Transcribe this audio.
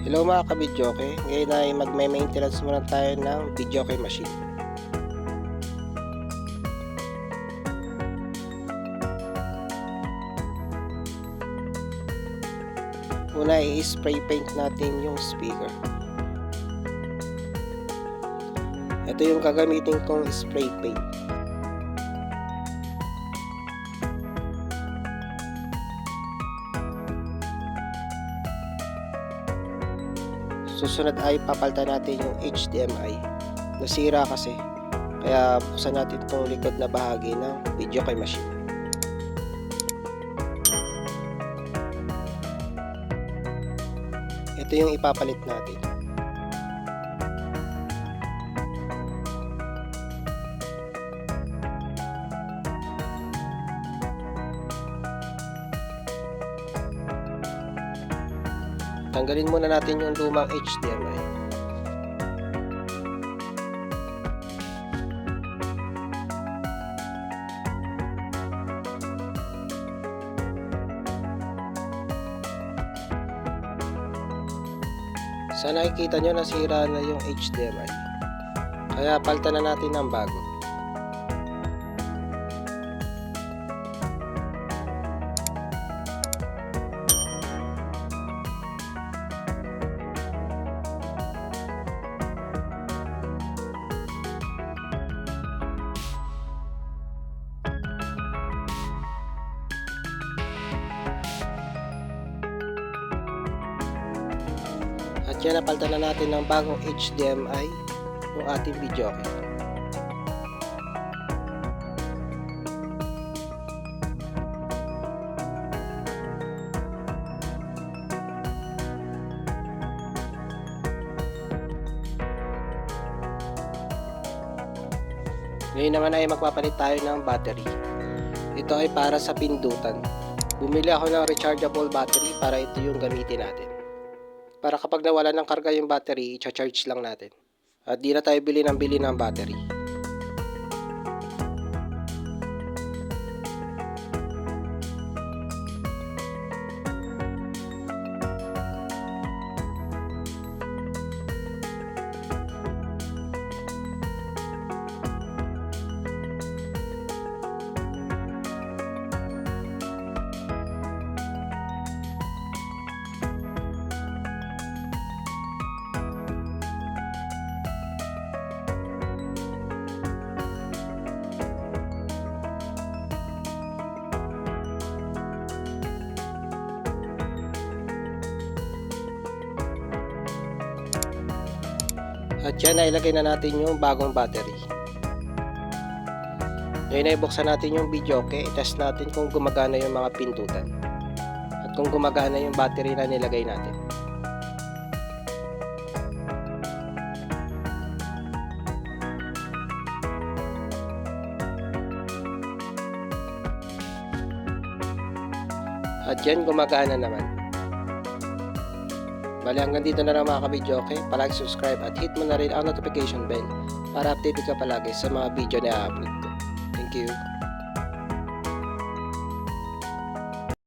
Hello mga kabidyoke, ngayon ay magme-maintenance muna tayo ng videoke machine. Una i-spray paint natin yung speaker. Ito yung gagamitin kong spray paint. Susunod ay papalitan natin yung HDMI. Nasira kasi, kaya buksan natin itong likod na bahagi ng videoke machine. Ito yung ipapalit natin. Tanggalin muna natin yung lumang HDMI. Sa nakikita nyo, nasira na yung HDMI. Kaya palitan na natin ng bago. At yan, napalitan na natin ng bagong HDMI yung ating videoke. Ngayon naman ay magpapalit tayo ng battery. Ito ay para sa pindutan. Bumili ako ng rechargeable battery para ito yung gamitin natin. Para kapag nawala ng karga yung battery, i-charge lang natin. At di na tayo bili ng battery. At yan, ilagay na natin yung bagong battery. Ngayon ay buksan natin yung videoke, i-test natin kung gumagana yung mga pindutan. At kung gumagana yung battery na nilagay natin. At yan, gumagana naman. Bali, hanggang dito na lang mga kabidyoke. Palagi subscribe at hit mo na rin ang notification bell para updated ka palagi sa mga video na i-upload ko. Thank you.